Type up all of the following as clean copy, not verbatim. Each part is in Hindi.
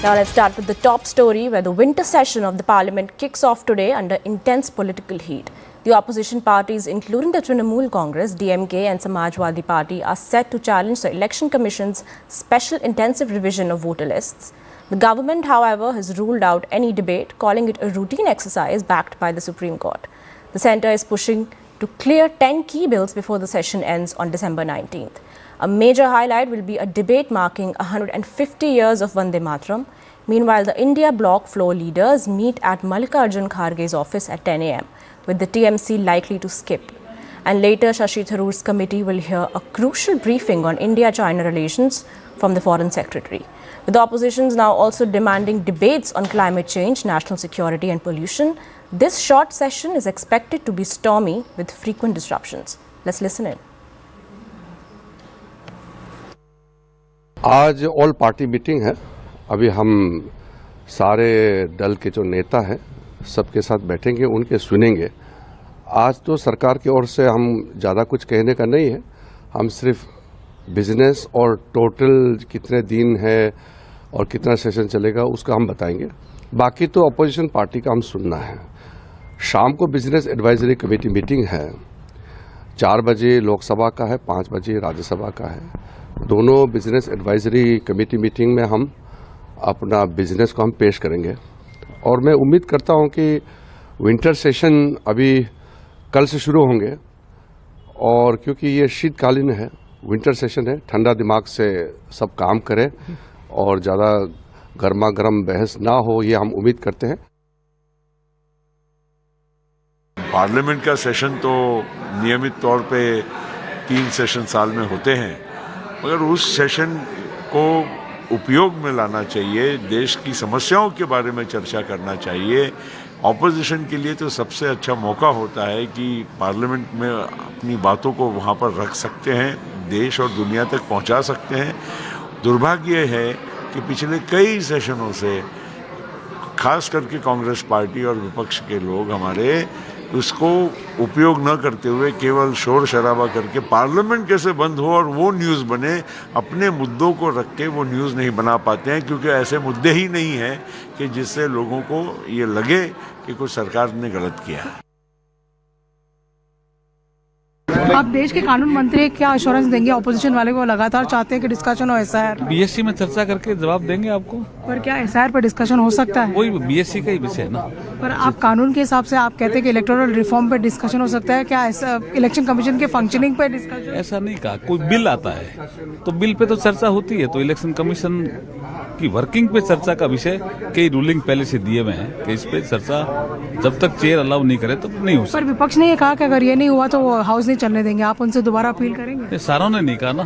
Now let's start with the top story, where the winter session of the parliament kicks off today under intense political heat. The opposition parties, including the Trinamool Congress, DMK and Samajwadi Party, are set to challenge the Election Commission's special intensive revision of voter lists. The government, however, has ruled out any debate, calling it a routine exercise backed by the Supreme Court. The centre is pushing to clear 10 key bills before the session ends on December 19th. A major highlight will be a debate marking 150 years of Vande Mataram. Meanwhile, the India bloc floor leaders meet at Mallikarjun Kharge's office at 10 a.m, with the TMC likely to skip. And later, Shashi Tharoor's committee will hear a crucial briefing on India-China relations from the Foreign Secretary. With the oppositions now also demanding debates on climate change, national security and pollution, this short session is expected to be stormy with frequent disruptions. Let's listen in. आज ऑल पार्टी मीटिंग है। अभी हम सारे दल के जो नेता हैं सबके साथ बैठेंगे, उनके सुनेंगे। आज तो सरकार की ओर से हम ज़्यादा कुछ कहने का नहीं है, हम सिर्फ बिजनेस और टोटल कितने दिन है और कितना सेशन चलेगा उसका हम बताएंगे। बाकी तो अपोजिशन पार्टी का हम सुनना है। शाम को बिजनेस एडवाइजरी कमेटी मीटिंग है, 4 बजे लोकसभा का है, 5 बजे राज्यसभा का है। दोनों बिजनेस एडवाइजरी कमेटी मीटिंग में हम अपना बिजनेस को हम पेश करेंगे और मैं उम्मीद करता हूं कि विंटर सेशन अभी कल से शुरू होंगे और क्योंकि ये शीतकालीन है, विंटर सेशन है, ठंडा दिमाग से सब काम करें और ज़्यादा गर्मा गर्म बहस ना हो, ये हम उम्मीद करते हैं। पार्लियामेंट का सेशन तो नियमित तौर पे 3 सेशन साल में होते हैं, मगर उस सेशन को उपयोग में लाना चाहिए, देश की समस्याओं के बारे में चर्चा करना चाहिए। ऑपोजिशन के लिए तो सबसे अच्छा मौका होता है कि पार्लियामेंट में अपनी बातों को वहाँ पर रख सकते हैं, देश और दुनिया तक पहुँचा सकते हैं। दुर्भाग्य है कि पिछले कई सेशनों से खास करके कांग्रेस पार्टी और विपक्ष के लोग हमारे उसको उपयोग न करते हुए केवल शोर शराबा करके पार्लियामेंट कैसे बंद हो और वो न्यूज़ बने, अपने मुद्दों को रख के वो न्यूज़ नहीं बना पाते हैं, क्योंकि ऐसे मुद्दे ही नहीं हैं कि जिससे लोगों को ये लगे कि कुछ सरकार ने गलत किया है। आप देश के कानून मंत्री क्या अश्योरेंस देंगे ऑपोजिशन वाले को? लगातार चाहते हैं कि डिस्कशन हो एसआईआर। बीएससी में चर्चा करके जवाब देंगे आपको। पर क्या एसआईआर पर डिस्कशन हो सकता है? वही बीएससी का ही विषय है ना। पर आप कानून के हिसाब से आप कहते हैं कि इलेक्टोरल रिफॉर्म पे डिस्कशन हो सकता है, क्या ऐसा इलेक्शन कमीशन के फंक्शनिंग पे डिस्कशन? ऐसा नहीं कहा, कोई बिल आता है तो बिल पे तो चर्चा होती है, तो इलेक्शन कमीशन की वर्किंग पे चर्चा का विषय कई रूलिंग पहले से दिए हुए हैं कि इस पे चर्चा जब तक चेयर अलाउ नहीं करे तब तो नहीं हो सकती। पर विपक्ष ने ये कहा कि अगर ये नहीं हुआ तो वो हाउस नहीं चलने देंगे, आप उनसे दोबारा अपील करेंगे? सारों ने नहीं कहा ना।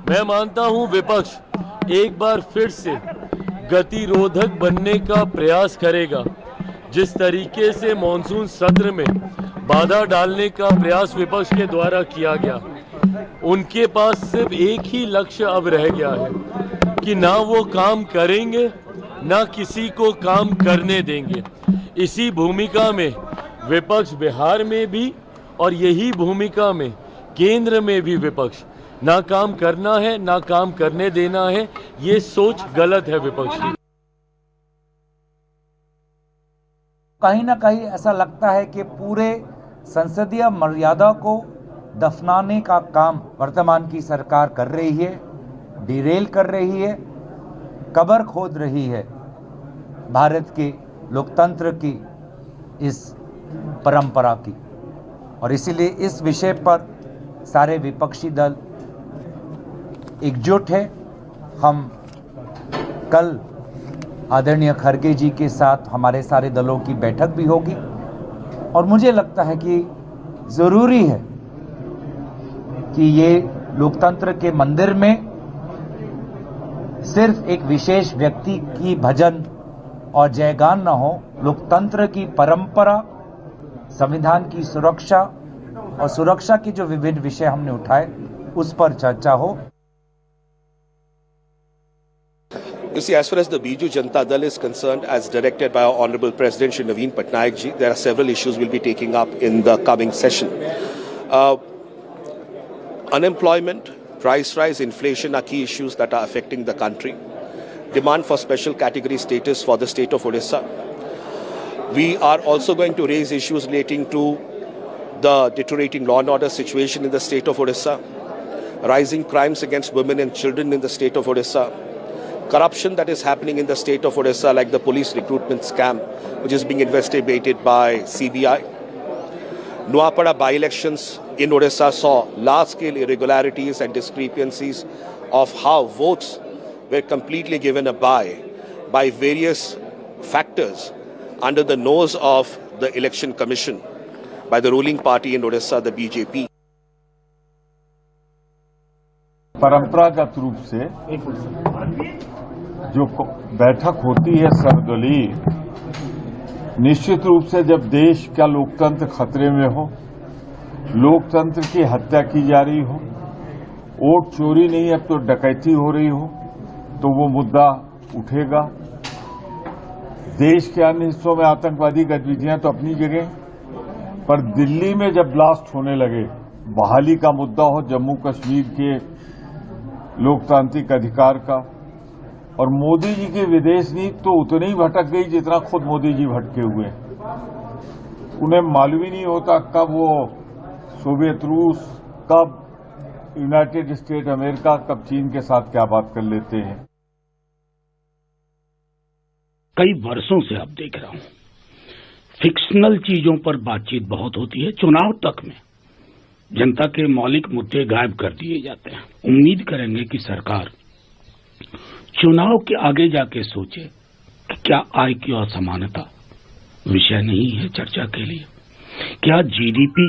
मैं मानता हूं विपक्ष एक बार फिर से गतिरोधक बनने का प्रयास करेगा। जिस तरीके से मॉनसून सत्र में बाधा डालने का प्रयास विपक्ष के द्वारा किया गया, उनके पास सिर्फ एक ही लक्ष्य अब रह गया है कि ना वो काम करेंगे ना किसी को काम करने देंगे। इसी भूमिका में विपक्ष बिहार में भी और यही भूमिका में केंद्र में भी विपक्ष ना काम करना है ना काम करने देना है, ये सोच गलत है विपक्ष की। कहीं ना कहीं ऐसा लगता है कि पूरे संसदीय मर्यादा को दफनाने का काम वर्तमान की सरकार कर रही है, डिरेल कर रही है, कब्र खोद रही है भारत के लोकतंत्र की इस परंपरा की। और इसीलिए इस विषय पर सारे विपक्षी दल एकजुट है। हम कल आदरणीय खड़गे जी के साथ हमारे सारे दलों की बैठक भी होगी और मुझे लगता है कि ज़रूरी है कि ये लोकतंत्र के मंदिर में सिर्फ एक विशेष व्यक्ति की भजन और जयगान न हो, लोकतंत्र की परंपरा, संविधान की सुरक्षा और सुरक्षा के जो विभिन्न विषय हमने उठाए उस पर चर्चा हो। You see, as far as the Biju Janata Dal is concerned, as directed by our Honorable President Shri Naveen Patnaik ji, there are several issues we'll be taking up in the coming session. Unemployment, price rise, inflation are key issues that are affecting the country. Demand for special category status for the state of Odisha. We are also going to raise issues relating to the deteriorating law and order situation in the state of Odisha, rising crimes against women and children in the state of Odisha, corruption that is happening in the state of Odisha, like the police recruitment scam, which is being investigated by CBI. Nuapada by-elections in Odisha saw large-scale irregularities and discrepancies of how votes were completely given a by various factors under the nose of the Election Commission by the ruling party in Odisha, the BJP. परंपरागत रूप से जो बैठक होती है सर्वदलीय, निश्चित रूप से जब देश का लोकतंत्र खतरे में हो, लोकतंत्र की हत्या की जा रही हो, वोट चोरी नहीं अब तो डकैती हो रही हो, तो वो मुद्दा उठेगा। देश के अन्य हिस्सों में आतंकवादी गतिविधियां तो अपनी जगह, पर दिल्ली में जब ब्लास्ट होने लगे, बहाली का मुद्दा हो जम्मू कश्मीर के लोकतांत्रिक अधिकार का, और मोदी जी की विदेश नीति तो उतनी ही भटक गई जितना खुद मोदी जी भटके हुए। उन्हें मालूम ही नहीं होता कब वो सोवियत रूस, कब यूनाइटेड स्टेट अमेरिका, कब चीन के साथ क्या बात कर लेते हैं। कई वर्षों से अब देख रहा हूं, फिक्शनल चीजों पर बातचीत बहुत होती है। चुनाव तक में जनता के मौलिक मुद्दे गायब कर दिए जाते हैं। उम्मीद करेंगे कि सरकार चुनाव के आगे जाके सोचे कि क्या आय की असमानता विषय नहीं है चर्चा के लिए, क्या जीडीपी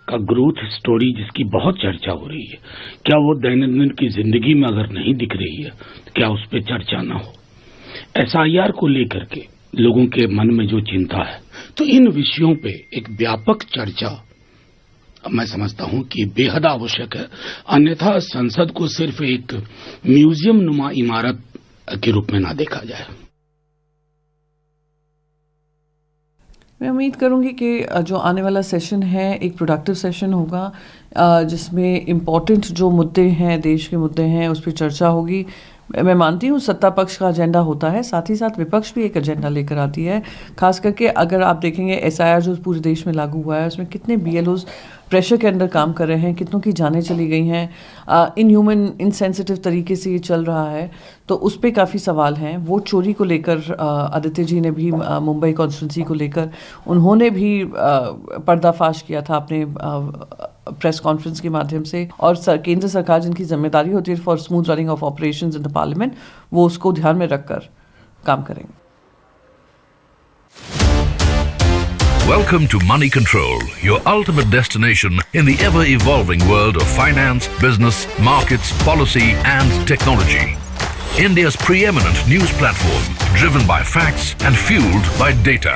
का ग्रोथ स्टोरी जिसकी बहुत चर्चा हो रही है, क्या वो दैनंदिन की जिंदगी में अगर नहीं दिख रही है तो क्या उस पर चर्चा न हो। एसआईआर को लेकर के लोगों के मन में जो चिंता है, तो इन विषयों पे एक व्यापक चर्चा मैं समझता हूं कि बेहद आवश्यक है। अन्यथा संसद को सिर्फ एक म्यूजियम नुमा इमारत के रूप में ना देखा जाए। मैं उम्मीद करूंगी कि जो आने वाला सेशन है एक प्रोडक्टिव सेशन होगा, जिसमें इम्पोर्टेंट जो मुद्दे हैं, देश के मुद्दे हैं, उस पर चर्चा होगी। मैं मानती हूँ सत्ता पक्ष का एजेंडा होता है, साथ ही साथ विपक्ष भी एक एजेंडा लेकर आती है। खास करके अगर आप देखेंगे एसआईआर जो पूरे देश में लागू हुआ है, उसमें कितने बीएलओज प्रेशर के अंदर काम कर रहे हैं, कितनों की जानें चली गई हैं, इनह्यूमन इनसेंसिटिव तरीके से ये चल रहा है, तो उस पर काफ़ी सवाल हैं। वोट चोरी को लेकर आदित्य जी ने भी मुंबई कॉन्स्टिट्यूंसी को लेकर उन्होंने भी पर्दाफाश किया था अपने प्रेस कॉन्फ्रेंस के माध्यम से, और केंद्र सरकार जिनकी जिम्मेदारी होती है for smooth running of operations in the parliament, वो उसको ध्यान में रखकर काम करेंगे। Welcome to Money Control, your ultimate destination in the ever-evolving world of finance, business, markets, policy and technology. India's preeminent news platform, driven by facts and fueled by data.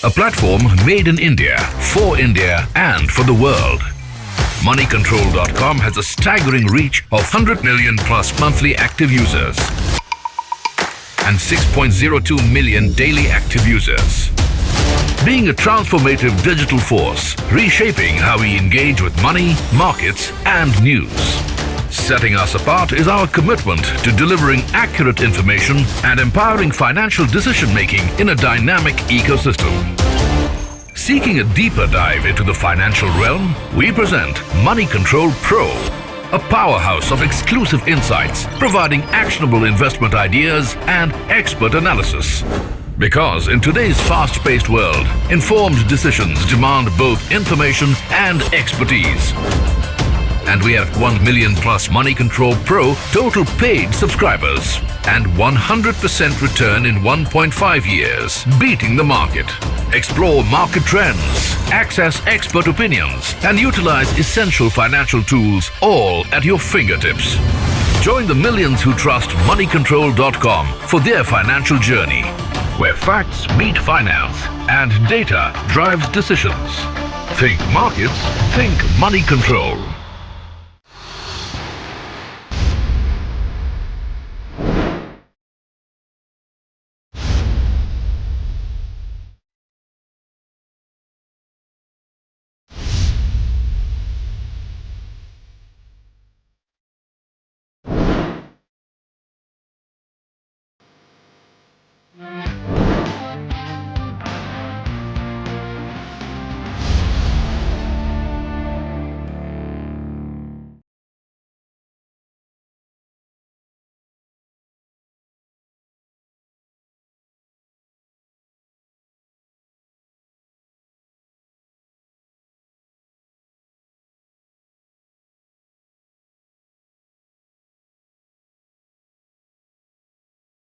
A platform made in India, for India and for the world. MoneyControl.com has a staggering reach of 100 million plus monthly active users and 6.02 million daily active users. Being a transformative digital force, reshaping how we engage with money, markets, and news. Setting us apart is our commitment to delivering accurate information and empowering financial decision-making in a dynamic ecosystem. Seeking a deeper dive into the financial realm, we present Money Control Pro, a powerhouse of exclusive insights, providing actionable investment ideas and expert analysis. Because in today's fast-paced world, informed decisions demand both information and expertise. And we have 1 million plus Money Control Pro total paid subscribers and 100% return in 1.5 years, beating the market. Explore market trends, access expert opinions, and utilize essential financial tools all at your fingertips. Join the millions who trust MoneyControl.com for their financial journey, where facts meet finance and data drives decisions. Think markets, think Money Control.